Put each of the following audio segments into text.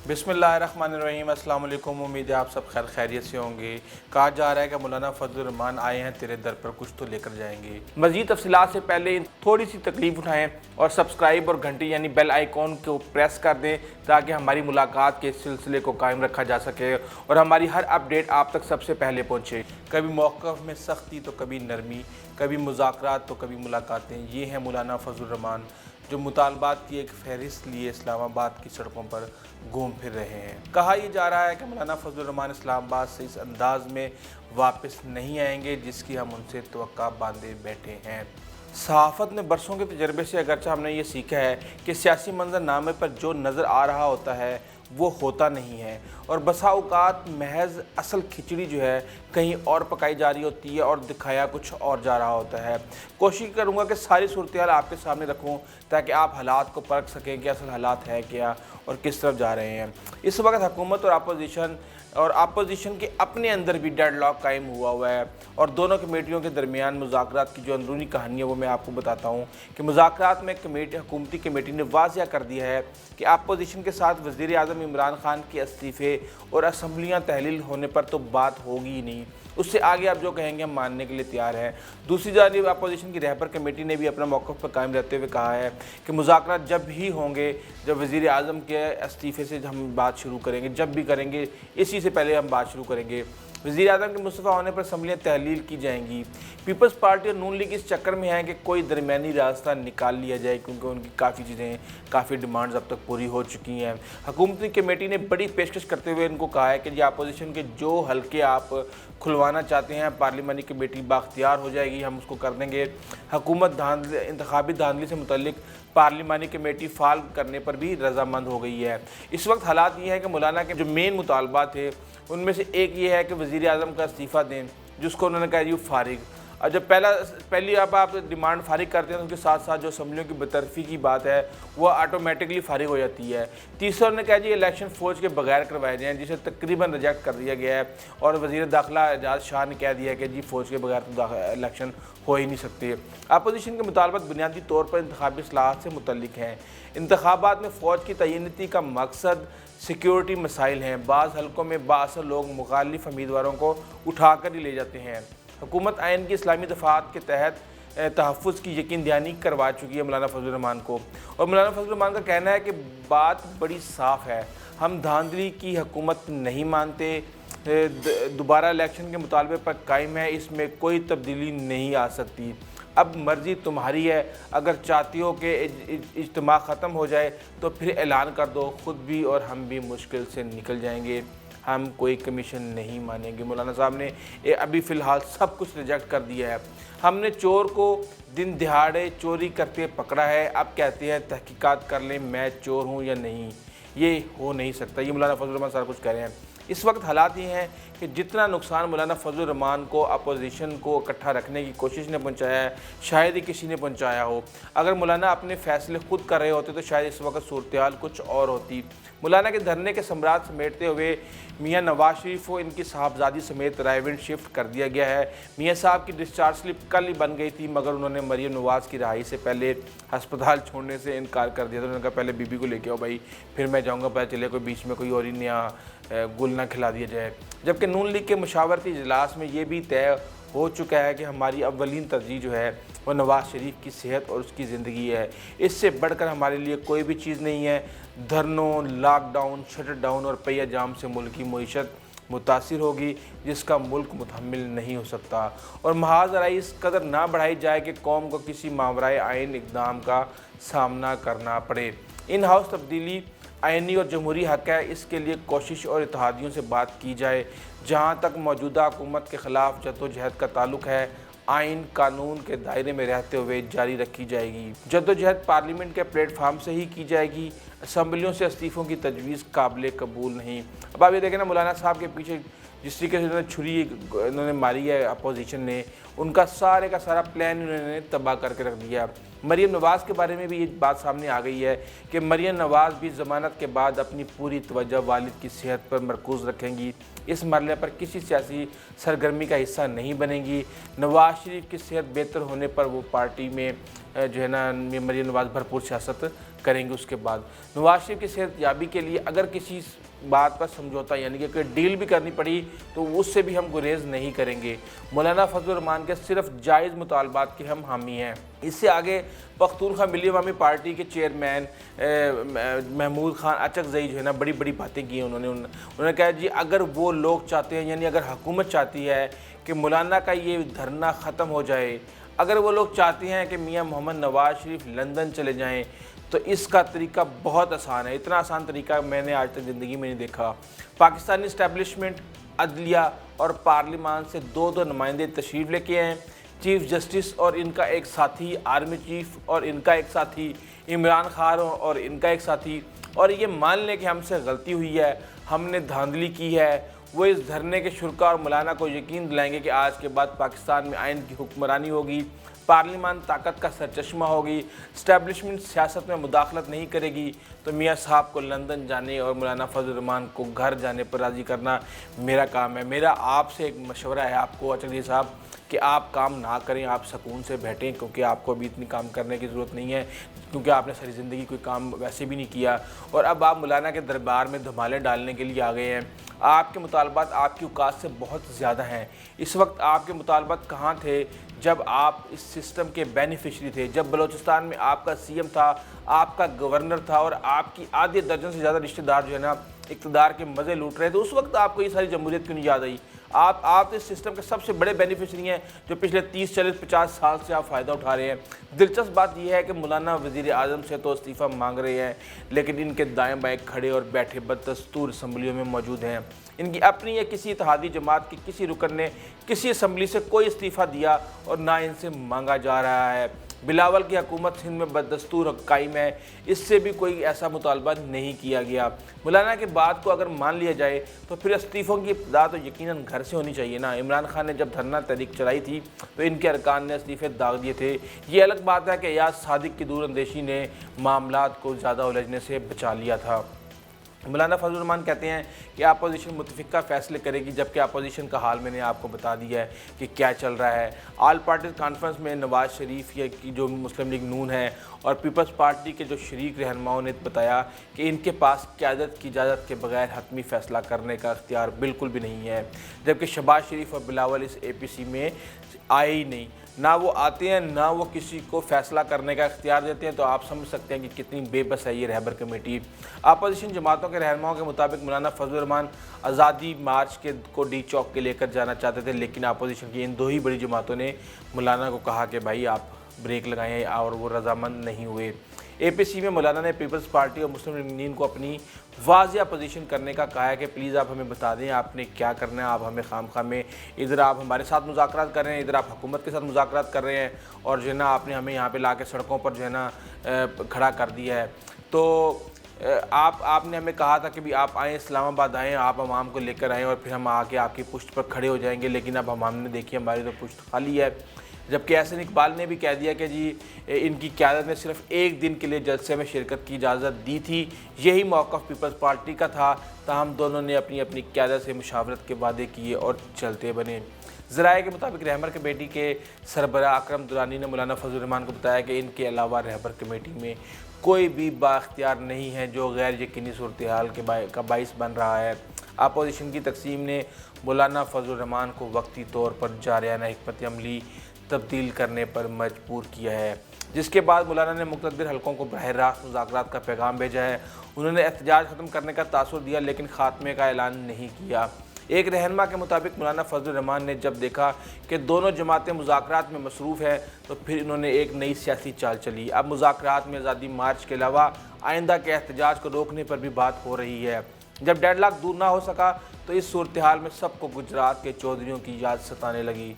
बिस्मिल्लाहिर्रहमानिर्रहीम। अस्सलाम वालेकुम। उम्मीद है आप सब खैरियत से होंगे। कहा जा रहा है कि मौलाना फजलुर रहमान आए हैं तेरे दर पर, कुछ तो लेकर जाएंगे। मज़ीद तफसीलात से पहले थोड़ी सी तकलीफ उठाएं और सब्सक्राइब और घंटी यानी बेल आइकॉन को प्रेस कर दें ताकि हमारी मुलाकात के सिलसिले को कायम रखा जा सके और हमारी हर अपडेट आप तक सबसे पहले पहुँचे। कभी मौक़िफ़ में सख्ती तो कभी नरमी, कभी मुज़ाकरात तो कभी मुलाकातें। ये हैं मौलाना फजलुर रहमान जो मुतालबात की एक फहरिस्त लिए इस्लामाबाद की सड़कों पर घूम फिर रहे हैं। कहा यह जा रहा है कि मौलाना फजलुर रहमान इस्लामाबाद से इस अंदाज में वापस नहीं आएंगे जिसकी हम उनसे तवक्का बांधे बैठे हैं। सहाफ़त में बरसों के तजर्बे से अगरचा हमने ये सीखा है कि सियासी मंजरनामे पर जो नज़र आ रहा होता है वो होता नहीं है और बसा औक़ात महज असल खिचड़ी जो है कहीं और पकाई जा रही होती है और दिखाया कुछ और जा रहा होता है। कोशिश करूँगा कि सारी सूरत हाल आपके सामने रखूँ ताकि आप हालात को परख सकें कि असल हालात है क्या और किस तरफ जा रहे हैं। इस वक्त हुकूमत और अपोजिशन के अपने अंदर भी डेडलॉक कायम हुआ है और दोनों कमेटियों के दरमियान मुज़ाकरात की जो अंदरूनी कहानी है वो मैं आपको बताता हूँ कि मुज़ाकरात में हुकूमती कमेटी ने वाज़िया कर दिया है कि अपोजिशन के साथ वज़ीर आज़म इमरान खान के इस्तीफ़े और असम्बलियाँ तहलील होने पर तो बात होगी ही नहीं, उससे आगे आप जो कहेंगे हम मानने के लिए तैयार हैं। दूसरी जानिब अपोजिशन की रहबर कमेटी ने भी अपना मौक़िफ़ पर कायम रहते हुए कहा है कि मुज़ाकरात जब ही होंगे जब वज़ीर आज़म के इस्तीफ़े से हम बात शुरू करेंगे, जब भी करेंगे इसी से पहले हम बात शुरू करेंगे। वज़ीर आज़म के मुस्तफ़ा होने पर असम्बलियाँ तहलील की जाएंगी। पीपल्स पार्टी और नून लीग इस चक्कर में है कि कोई दरमियानी रास्ता निकाल लिया जाए क्योंकि उनकी काफ़ी चीज़ें, काफ़ी डिमांड्स अब तक पूरी हो चुकी हैं। हुकूमती कमेटी ने बड़ी पेशकश करते हुए इनको कहा है कि जी अपोजिशन के जो हल्के आप खुलवाना चाहते हैं पार्लिमानी कमेटी बाख्तियार हो जाएगी, हम उसको कर देंगे। हुकूमत इंतखाबी धांधली से मुतल्लिक पार्लिमानी कमेटी फाल करने पर भी रजामंद हो गई है। इस वक्त हालात ये है कि मौलाना के जो मेन मुतालबात थे उनमें से एक ये है कि वज़ीर आज़म का इस्तीफ़ा दें, जिसको उन्होंने कहा जी फारिग। और जब पहली आप डिमांड फारिग करते हैं तो उसके साथ साथ जो असम्बलियों की बेतरफ़ी की बात है वो ऑटोमेटिकली फारिग हो जाती है। तीसरा उन्होंने कहा जी इलेक्शन फ़ौज के बगैर करवाए जाएँ, जिसे तकरीबन रिजेक्ट कर दिया गया है और वज़ीर दाखिला एजाज शाह ने कह दिया कि जी फ़ौज के बगैर तो इलेक्शन हो ही नहीं सकते। अपोजिशन के मुतालबात बुनियादी तौर पर इंतखाबी इस्लाहात से मुतल्लिक हैं। इंतखाबात में फ़ौज की तयनीती का मकसद सिक्योरिटी मसाइल हैं। बाज़ हलकों में बाअसर लोग मुखालिफ उम्मीदवारों को उठा कर ही ले जाते हैं। हुकूमत आइन की इस्लामी दफ़ात के तहत तहफ़्फ़ुज़ की यकीन दहानी करवा चुकी है मौलाना फजलुर रहमान को और मौलाना फजलुर रहमान का कहना है कि बात बड़ी साफ़ है, हम धांधली की हुकूमत नहीं मानते, दोबारा इलेक्शन के मुतालबे पर कायम है, इसमें कोई तब्दीली नहीं आ सकती। अब मर्ज़ी तुम्हारी है, अगर चाहती हो कि इज्तिमा ख़त्म हो जाए तो फिर ऐलान कर दो, ख़ुद भी और हम भी मुश्किल से निकल जाएंगे, हम कोई कमीशन नहीं मानेंगे। मौलाना साहब ने अभी फ़िलहाल सब कुछ रिजेक्ट कर दिया है। हमने चोर को दिन दिहाड़े चोरी करते पकड़ा है, अब कहते हैं तहकीकात कर लें मैं चोर हूँ या नहीं, ये हो नहीं सकता। ये मौलाना फजलुर रहमान साहब कुछ कह रहे हैं। इस वक्त हालात ये हैं कि जितना नुकसान मौलाना फजलुर रहमान को अपोजिशन को इकट्ठा रखने की कोशिश ने पहुंचाया है शायद ही किसी ने पहुंचाया हो। अगर मौलाना अपने फ़ैसले खुद कर रहे होते तो शायद इस वक्त सूरत हाल कुछ और होती। मौलाना के धरने के सम्राट समेटते हुए मियाँ नवाज शरीफ को इनकी साहबजादी समेत रायविंड शिफ्ट कर दिया गया है। मियाँ साहब की डिस्चार्ज स्लिप कल ही बन गई थी मगर उन्होंने मरियम नवाज़ की रिहाई से पहले हस्पताल छोड़ने से इनकार कर दिया था। उन्होंने कहा पहले बीबी को लेके आओ भाई, फिर मैं जाऊँगा, पता चले कोई बीच में कोई और ही नया गुल ना खिला दिया जाए। जबकि नून लीग के मशावरती इजलास में ये भी तय हो चुका है कि हमारी अव्वलीन तरजीह जो है वो नवाज़ शरीफ की सेहत और उसकी ज़िंदगी है, इससे बढ़कर हमारे लिए कोई भी चीज़ नहीं है। धरनों, लॉकडाउन, शटर डाउन और पहिया जाम से मुल्क की मईशत मुतासिर होगी जिसका मुल्क मुतहम्मिल नहीं हो सकता और महाज़राई इस कदर ना बढ़ाई जाए कि कौम को किसी मावराए आइन इक़दाम का सामना करना पड़े। इन हाउस तब्दीली आइनी और जमहूरी हक़ है, इसके लिए कोशिश और इत्तेहादियों से बात की जाए। जहाँ तक मौजूदा हुकूमत के ख़िलाफ़ जद्दोजहद का ताल्लुक़ है आइन कानून के दायरे में रहते हुए जारी रखी जाएगी। जद्दोजहद पार्लियामेंट के प्लेटफार्म से ही की जाएगी, असम्बलियों से इस्तीफ़ों की तजवीज़ काबिल कबूल नहीं। अब आप ये देखें ना मौलाना साहब के पीछे जिस तरीके से उन्होंने छुरी उन्होंने मारी है अपोजिशन ने, उनका सारे का सारा प्लान उन्होंने तबाह करके रख दिया। मरियम नवाज़ के बारे में भी ये बात सामने आ गई है कि मरियम नवाज़ भी ज़मानत के बाद अपनी पूरी तवज्जो वालिद की सेहत पर मरकूज़ रखेंगी, इस मरले पर किसी सियासी सरगर्मी का हिस्सा नहीं बनेंगी। नवाज़ शरीफ की सेहत बेहतर होने पर वो पार्टी में जो है ना मरियम नवाज़ भरपूर सियासत کریں گے اس کے بعد۔ نواز شریف کی صحت یابی کے لیے اگر کسی بات پر سمجھوتا یعنی کہ کوئی ڈیل بھی کرنی پڑی تو اس سے بھی ہم گریز نہیں کریں گے۔ مولانا فضل الرحمان کے صرف جائز مطالبات کے ہم حامی ہیں۔ اس سے آگے پختونخوا ملی عوامی پارٹی کے چیئرمین محمود خان اچکزئی جو ہے نا بڑی بڑی باتیں کی ہیں انہوں نے کہا جی اگر وہ لوگ چاہتے ہیں یعنی اگر حکومت چاہتی ہے کہ مولانا کا یہ دھرنا ختم ہو جائے، اگر وہ لوگ چاہتے ہیں کہ میاں محمد نواز شریف لندن چلے جائیں تو اس کا طریقہ بہت آسان ہے۔ اتنا آسان طریقہ میں نے آج تک زندگی میں نہیں دیکھا۔ پاکستانی اسٹیبلشمنٹ، عدلیہ اور پارلیمان سے دو نمائندے تشریف لے کے آئے، چیف جسٹس اور ان کا ایک ساتھی، آرمی چیف اور ان کا ایک ساتھی، عمران خان اور ان کا ایک ساتھی، اور یہ مان لیں کہ ہم سے غلطی ہوئی ہے، ہم نے دھاندلی کی ہے۔ وہ اس دھرنے کے شرکا اور مولانا کو یقین دلائیں گے کہ آج کے بعد پاکستان میں آئین کی حکمرانی ہوگی، پارلیمان طاقت کا سرچشمہ ہوگی، اسٹیبلشمنٹ سیاست میں مداخلت نہیں کرے گی، تو میاں صاحب کو لندن جانے اور مولانا فضل الرحمان کو گھر جانے پر راضی کرنا میرا کام ہے۔ میرا آپ سے ایک مشورہ ہے آپ کو اچکزئی صاحب کہ آپ کام نہ کریں، آپ سکون سے بیٹھیں، کیونکہ آپ کو ابھی اتنی کام کرنے کی ضرورت نہیں ہے، کیونکہ آپ نے ساری زندگی کوئی کام ویسے بھی نہیں کیا، اور اب آپ مولانا کے دربار میں دھمالے ڈالنے کے لیے آ گئے ہیں۔ آپ کے مطالبات آپ کی اوقات سے بہت زیادہ ہیں۔ اس وقت آپ کے مطالبات کہاں تھے جب آپ اس سسٹم کے بینیفیشری تھے، جب بلوچستان میں آپ کا سی ایم تھا، آپ کا گورنر تھا اور آپ کی آدھے درجن سے زیادہ رشتہ دار جو ہے نا اقتدار کے مزے لوٹ رہے تھے، اس وقت آپ کو یہ ساری جمہوریت کیوں نہیں یاد آئی؟ آپ اس سسٹم کے سب سے بڑے بینیفیشری ہیں جو پچھلے 30 40 50 سال سے آپ فائدہ اٹھا رہے ہیں۔ دلچسپ بات یہ ہے کہ مولانا وزیر اعظم سے تو استعفیٰ مانگ رہے ہیں، لیکن ان کے دائیں بائیں کھڑے اور بیٹھے بدستور اسمبلیوں میں موجود ہیں۔ ان کی اپنی یا کسی اتحادی جماعت کے کسی رکن نے کسی اسمبلی سے کوئی استعفیٰ دیا اور نہ ان سے مانگا جا رہا ہے۔ بلاول کی حکومت ہند میں بدستور قائم ہے، اس سے بھی کوئی ایسا مطالبہ نہیں کیا گیا۔ مولانا کی بات کو اگر مان لیا جائے تو پھر استعفوں کی ابتدا تو یقیناً گھر سے ہونی چاہیے نا۔ عمران خان نے جب دھرنا تحریک چلائی تھی تو ان کے ارکان نے استعفے داغ دیے تھے۔ یہ الگ بات ہے کہ ایاز صادق کی دور اندیشی نے معاملات کو زیادہ الجھنے سے بچا لیا تھا۔ مولانا فضل الرحمان کہتے ہیں کہ اپوزیشن متفقہ فیصلے کرے گی، جبکہ اپوزیشن کا حال میں نے آپ کو بتا دیا ہے کہ کیا چل رہا ہے۔ آل پارٹیز کانفرنس میں نواز شریف کی جو مسلم لیگ نون ہے اور پیپلز پارٹی کے جو شریک رہنماؤں نے بتایا کہ ان کے پاس قیادت کی اجازت کے بغیر حتمی فیصلہ کرنے کا اختیار بالکل بھی نہیں ہے، جبکہ شہباز شریف اور بلاول اس اے پی سی میں آئے ہی نہیں، نہ وہ آتے ہیں نہ وہ کسی کو فیصلہ کرنے کا اختیار دیتے ہیں۔ تو آپ سمجھ سکتے ہیں کہ کتنی بے بس ہے یہ رہبر کمیٹی۔ اپوزیشن جماعتوں کے رہنماؤں کے مطابق مولانا فضل الرحمان آزادی مارچ کو ڈی چوک کے لے کر جانا چاہتے تھے، لیکن اپوزیشن کی ان دو ہی بڑی جماعتوں نے مولانا کو کہا کہ بھائی آپ بریک لگائیں، اور وہ رضامند نہیں ہوئے۔ اے پی سی میں مولانا نے پیپلز پارٹی اور مسلم لیگ نون کو اپنی واضح اپوزیشن کرنے کا کہا ہے کہ پلیز آپ ہمیں بتا دیں آپ نے کیا کرنا ہے، آپ ہمیں خام خواہ میں ادھر آپ ہمارے ساتھ مذاکرات کر رہے ہیں، ادھر آپ حکومت کے ساتھ مذاکرات کر رہے ہیں، اور جو ہے نا آپ نے ہمیں یہاں پہ لا کے سڑکوں پر جو ہے نا کھڑا کر دیا ہے۔ تو آپ نے ہمیں کہا تھا کہ بھی آپ آئیں، اسلام آباد آئیں، آپ عوام کو لے کر آئیں اور پھر ہم آ کے آپ کی پشت پر کھڑے ہو جائیں گے، لیکن اب ہم نے دیکھی ہماری تو پشت خالی ہے۔ جبکہ احسن اقبال نے بھی کہہ دیا کہ جی ان کی قیادت نے صرف ایک دن کے لیے جلسے میں شرکت کی اجازت دی تھی، یہی موقف پیپلز پارٹی کا تھا، تاہم دونوں نے اپنی اپنی قیادت سے مشاورت کے وعدے کیے اور چلتے بنے۔ ذرائع کے مطابق رہبر کمیٹی کے سربراہ اکرم درانی نے مولانا فضل الرحمان کو بتایا کہ ان کے علاوہ رہبر کمیٹی میں کوئی بھی بااختیار نہیں ہے جو غیر یقینی صورتحال کا باعث بن رہا ہے۔ اپوزیشن کی تقسیم نے مولانا فضل الرحمان کو وقتی طور پر جارحانہ حکمت عملی تبدیل کرنے پر مجبور کیا ہے، جس کے بعد مولانا نے مقتدر حلقوں کو براہ راست مذاکرات کا پیغام بھیجا ہے۔ انہوں نے احتجاج ختم کرنے کا تاثر دیا لیکن خاتمے کا اعلان نہیں کیا۔ ایک رہنما کے مطابق مولانا فضل الرحمان نے جب دیکھا کہ دونوں جماعتیں مذاکرات میں مصروف ہیں تو پھر انہوں نے ایک نئی سیاسی چال چلی۔ اب مذاکرات میں آزادی مارچ کے علاوہ آئندہ کے احتجاج کو روکنے پر بھی بات ہو رہی ہے۔ جب ڈیڈ لاک دور نہ ہو سکا تو اس صورتحال میں سب کو گجرات کے چودھریوں کی یاد ستانے لگی۔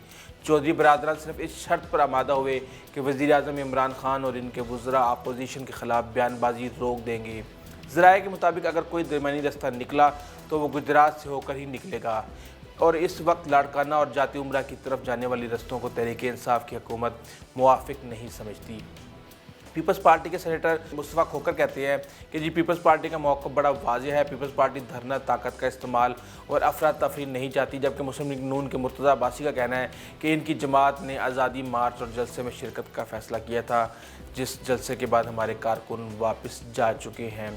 چودھری برادران صرف اس شرط پر آمادہ ہوئے کہ وزیر اعظم عمران خان اور ان کے وزراء اپوزیشن کے خلاف بیان بازی روک دیں گے۔ ذرائع کے مطابق اگر کوئی درمیانی رستہ نکلا تو وہ گجرات سے ہو کر ہی نکلے گا، اور اس وقت لاڑکانہ اور جاتی عمرہ کی طرف جانے والی رستوں کو تحریک انصاف کی حکومت موافق نہیں سمجھتی۔ पीपल्स पार्टी के सेनेटर मुस्तफ़ा खोखर कहते हैं कि जी पीपल्स पार्टी का मौक़िफ़ बड़ा वाज़ेह है। पीपल्स पार्टी धरना ताकत का इस्तेमाल और अफरा तफरी नहीं चाहती, जबकि मुस्लिम लीग नून के मुर्तज़ा अब्बासी का कहना है कि इनकी जमात ने आज़ादी मार्च और जलसे में शिरकत का फ़ैसला किया था, जिस जलसे के बाद हमारे कारकुन वापस जा चुके हैं।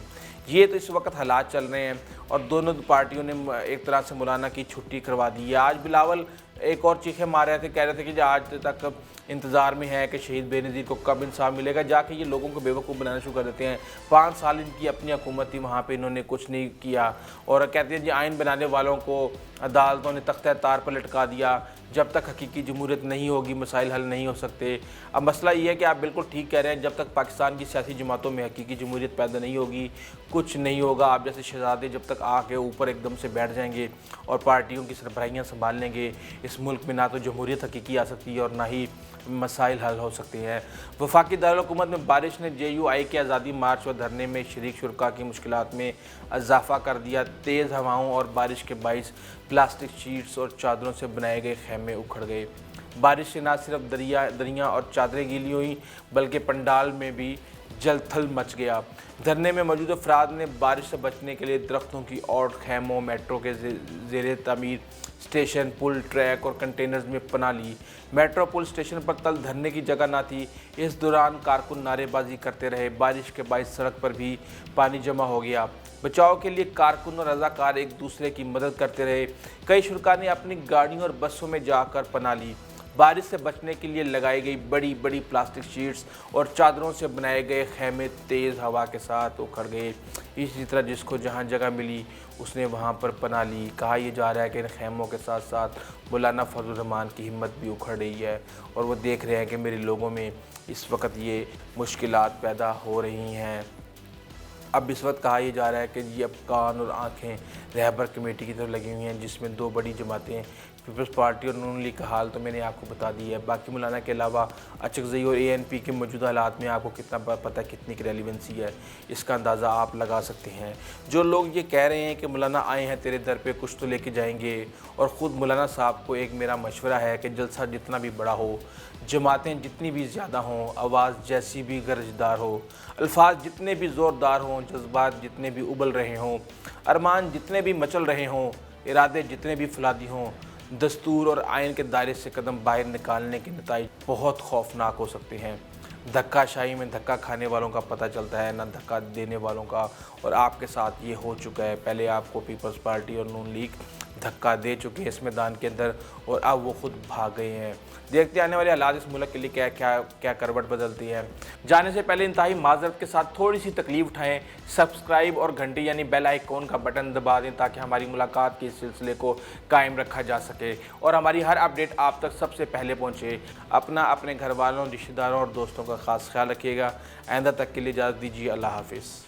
ये तो इस वक्त हालात चल रहे हैं और दोनों पार्टियों ने एक तरह से मौलाना की छुट्टी करवा दी है। आज बिलावल एक और चीखें मार रहे थे, कह रहे थे कि जो आज तक इंतज़ार में है कि शहीद बेनज़ीर को कब इंसाफ मिलेगा। जाके ये लोगों को बेवकूफ़ बनाना शुरू कर देते हैं। 5 साल इनकी अपनी हुकूमत थी, वहाँ पे इन्होंने कुछ नहीं किया और कहते हैं जी आइन बनाने वालों को अदालतों ने तख्ते तार पर लटका दिया। जब तक हकीकी जमहूरियत नहीं होगी मसाइल हल नहीं हो सकते। अब मसला ये है कि आप बिल्कुल ठीक कह रहे हैं, जब तक पाकिस्तान की सियासी जमातों में हकीकी जमहूरियत पैदा नहीं होगी कुछ नहीं होगा। आप जैसे शहजादे जब तक आके ऊपर एकदम से बैठ जाएंगे और पार्टियों की सरबराहियाँ संभाल लेंगे, इस मुल्क में ना तो जमहूरियत हकीकी आ सकती है और ना ही मसाइल हल हो सकते हैं। वफाकी दारुल-हुकूमत में बारिश ने JUI के आज़ादी मार्च व धरने में शरीक शुरका की मुश्किलात में इजाफा कर दिया। तेज़ हवाओं और बारिश के बाइस प्लास्टिक शीट्स और चादरों से बनाए गए खैमे उखड़ गए। बारिश से न सिर्फ दरिया और चादरें गीली हुई बल्कि पंडाल में भी जलथल मच गया। धरने में मौजूद अफराद ने बारिश से बचने के लिए दरख्तों की और खैमों, मेट्रो के ज़ेरे तमीर स्टेशन, पुल, ट्रैक और कंटेनर्स में पनाह ली। मेट्रो पुल स्टेशन पर तल धरने की जगह ना थी। इस दौरान कारकुन नारेबाजी करते रहे। बारिश के बाइस सड़क पर भी पानी जमा हो गया। बचाव के लिए कारकुन और रज़ाकार एक दूसरे की मदद करते रहे। कई शुरका ने अपनी गाड़ियों और बसों में जाकर पनाह ली। बारिश से बचने के लिए लगाई गई बड़ी बड़ी प्लास्टिक शीट्स और चादरों से बनाए गए खैमे तेज़ हवा के साथ उखड़ गए। इसी तरह जिसको जहां जगह मिली उसने वहां पर पनाह ली। कहा यह जा रहा है कि इन खैमों के साथ साथ मौलाना फजल रहमान की हिम्मत भी उखड़ रही है और वो देख रहे हैं कि मेरे लोगों में इस वक्त ये मुश्किलात पैदा हो रही हैं। अब इस वक्त कहा यह जा रहा है कि जी अब कान और आँखें रहबर कमेटी की तरफ लगी हुई हैं, जिसमें 2 बड़ी जमातें पीपल्स पार्टी और नून लीग का हाल तो मैंने आपको बता दी है। बाकी मौलाना के अलावा अचकज़ई और ANP के मौजूदा हालात में आपको कितना पता है, कितनी की रेलिवेंसी है, इसका अंदाज़ा आप लगा सकते हैं। जो लोग ये कह रहे हैं कि मौलाना आए हैं तेरे दर पे कुछ तो लेके जाएंगे, और ख़ुद मौलाना साहब को एक मेरा मशवरा है कि जलसा जितना भी बड़ा हो, जमातें जितनी भी ज़्यादा हों, आवाज़ जैसी भी गरजदार हो, अल्फाज जितने भी ज़ोरदार हों, जज्बात जितने भी उबल रहे हों, अरमान जितने भी मचल रहे हों, इरादे जितने भी फुलादी हों, दस्तूर और आइन के दायरे से कदम बाहर निकालने के नतीजे बहुत खौफनाक हो सकते हैं। धक्काशाही में धक्का खाने वालों का पता चलता है, ना धक्का देने वालों का, और आपके साथ ये हो चुका है। पहले आपको पीपल्स पार्टी और नून लीग धक्का दे चुके हैं इस मैदान के अंदर और अब वो खुद भाग गए हैं। देखते आने वाले हालात इस मुल्क के लिए क्या करवट बदलती है। जाने से पहले इंतहाई माजरत के साथ थोड़ी सी तकलीफ उठाएं, सब्सक्राइब और घंटी यानी बेल आइकॉन का बटन दबा दें ताकि हमारी मुलाकात के इस सिलसिले को कायम रखा जा सके और हमारी हर अपडेट आप तक सबसे पहले पहुँचे। अपना, अपने घर वालों, रिश्तेदारों और दोस्तों का खास ख्याल रखिएगा। आइंदा तक के लिए इजाज़त दीजिए। अल्लाह हाफिज़।